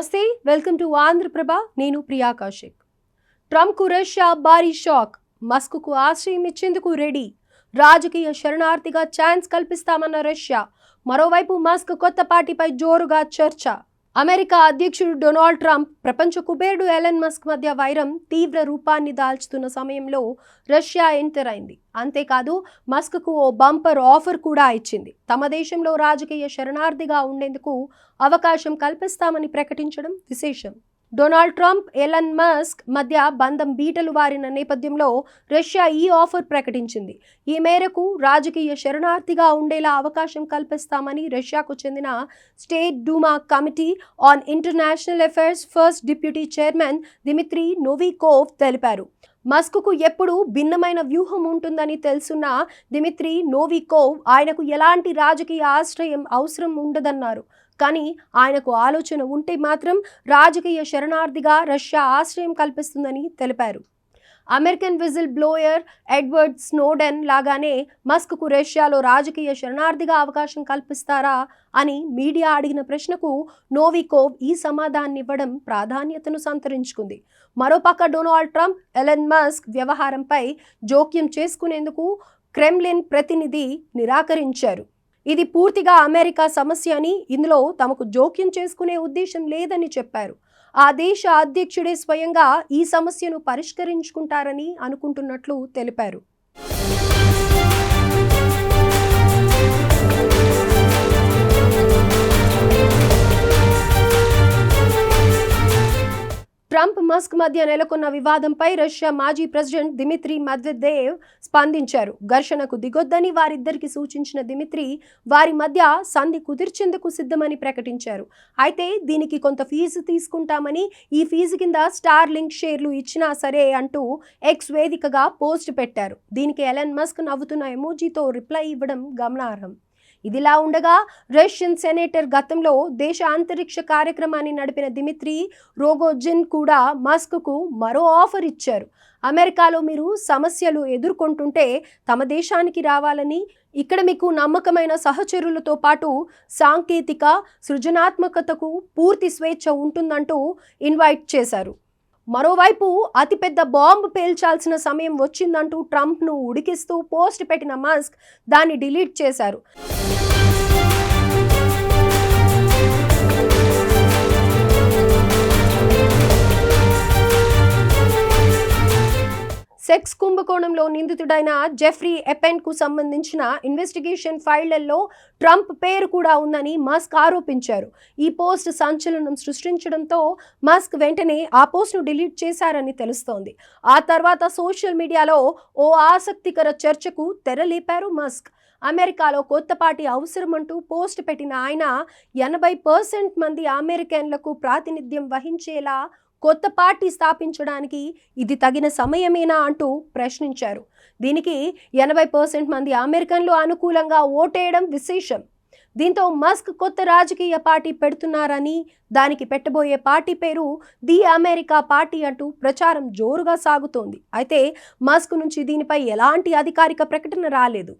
నమస్తే, welcome to Andhra Prabha. నేను ప్రియా కౌశిక్. ట్రంప్కు రష్యా భారీ షాక్. మస్క్కు ఆశ్రయం ఇచ్చేందుకు రెడీ. రాజకీయ శరణార్థిగా ఛాన్స్ కల్పిస్తామన్న రష్యా. మరోవైపు మస్క్ కొత్త పార్టీపై జోరుగా చర్చ. అమెరికా అధ్యక్షుడు డొనాల్డ్ ట్రంప్, ప్రపంచ కుబేరుడు ఎలన్ మస్క్ మధ్య వైరం తీవ్ర రూపాన్ని దాల్చుతున్న సమయంలో రష్యా ఎంటర్ అయింది. అంతేకాదు, మస్క్కు ఓ బంపర్ ఆఫర్ కూడా ఇచ్చింది. తమ దేశంలో రాజకీయ శరణార్థిగా ఉండేందుకు అవకాశం కల్పిస్తామని ప్రకటించడం విశేషం. డొనాల్డ్ ట్రంప్, ఎలన్ మస్క్ మధ్య బంధం బీటలు వారిన నేపథ్యంలో రష్యా ఈ ఆఫర్ ప్రకటించింది. ఈ మేరకు రాజకీయ శరణార్థిగా ఉండేలా అవకాశం కల్పిస్తామని రష్యాకు చెందిన state Duma committee on international affairs first deputy chairman Dmitry Novikov తెలిపారు. మస్క్కు ఎప్పుడు భిన్నమైన వ్యూహం ఉంటుందని తెలుసున్న దిమిత్రీ నోవికోవ్ ఆయనకు ఎలాంటి రాజకీయ ఆశ్రయం అవసరం ఉండదన్నారు. కానీ ఆయనకు ఆలోచన ఉంటే మాత్రం రాజకీయ శరణార్థిగా రష్యా ఆశ్రయం కల్పిస్తుందని తెలిపారు. American whistle blower Edward Snowden లాగానే మస్క్కు రష్యాలో రాజకీయ శరణార్థిగా అవకాశం కల్పిస్తారా అని మీడియా అడిగిన ప్రశ్నకు నోవికోవ్ ఈ సమాధానాన్నివ్వడం ప్రాధాన్యతను సంతరించుకుంది. మరోపక్క డొనాల్డ్ ట్రంప్, ఎలన్ మస్క్ వ్యవహారంపై జోక్యం చేసుకునేందుకు క్రెమ్లిన్ ప్రతినిధి నిరాకరించారు. ఇది పూర్తిగా అమెరికా సమస్య అని, ఇందులో తమకు జోక్యం చేసుకునే ఉద్దేశం లేదని చెప్పారు. ఆ దేశ అధ్యక్షుడే స్వయంగా ఈ సమస్యను పరిష్కరించుకుంటారని అనుకుంటున్నట్లు తెలిపారు. ట్రంప్, మస్క్ మధ్య నెలకొన్న వివాదంపై రష్యా మాజీ ప్రెసిడెంట్ దిమిత్రీ మెద్వెదేవ్ స్పందించారు. ఘర్షణకు దిగొద్దని వారిద్దరికి సూచించిన దిమిత్రీ వారి మధ్య సంధి కుదిర్చేందుకు సిద్ధమని ప్రకటించారు. అయితే దీనికి కొంత ఫీజు తీసుకుంటామని, ఈ ఫీజు కింద స్టార్ లింక్ షేర్లు ఇచ్చినా సరే అంటూ ఎక్స్ వేదికగా పోస్ట్ పెట్టారు. దీనికి ఎలన్ మస్క్ నవ్వుతున్న ఎమోజీతో రిప్లై ఇవ్వడం గమనార్హం. ఇదిలా ఉండగా, రష్యన్ సెనేటర్ గతంలో దేశ అంతరిక్ష కార్యక్రమాన్ని నడిపిన దిమిత్రీ రోగోజిన్ కూడా మస్క్కు మరో ఆఫర్ ఇచ్చారు. అమెరికాలో మీరు సమస్యలు ఎదుర్కొంటుంటే తమ దేశానికి రావాలని, ఇక్కడ మీకు నమ్మకమైన సహచరులతో పాటు సాంకేతిక సృజనాత్మకతకు పూర్తి స్వేచ్ఛ ఉంటుందంటూ ఇన్వైట్ చేశారు. మరోవైపు అతిపెద్ద బాంబు పేల్చాల్సిన సమయం వచ్చిందంటూ ట్రంప్ను ఉడికిస్తూ పోస్ట్ పెట్టిన మస్క్ దాన్ని డిలీట్ చేశారు. సెక్స్ కుంభకోణంలో నిందితుడైన జెఫ్రీ ఎపెన్కు సంబంధించిన ఇన్వెస్టిగేషన్ ఫైళ్లలో ట్రంప్ పేరు కూడా ఉందని మస్క్ ఆరోపించారు. ఈ పోస్ట్ సంచలనం సృష్టించడంతో మస్క్ వెంటనే ఆ పోస్ట్ను డిలీట్ చేశారని తెలుస్తోంది. ఆ తర్వాత సోషల్ మీడియాలో ఓ ఆసక్తికర చర్చకు తెరలేపారు మస్క్. అమెరికాలో కొత్త పార్టీ అవసరమంటూ పోస్ట్ పెట్టిన ఆయన 80% మంది అమెరికన్లకు ప్రాతినిధ్యం వహించేలా కొత్త పార్టీ స్థాపించడానికి ఇది తగిన సమయమేనా అంటూ ప్రశ్నించారు. దీనికి 80% మంది అమెరికన్లు అనుకూలంగా ఓటేయడం విశేషం. దీంతో మస్క్ కొత్త రాజకీయ పార్టీ పెడుతున్నారని, దానికి పెట్టబోయే పార్టీ పేరు ది అమెరికా పార్టీ అంటూ ప్రచారం జోరుగా సాగుతోంది. అయితే మస్క్ నుంచి దీనిపై ఎలాంటి అధికారిక ప్రకటన రాలేదు.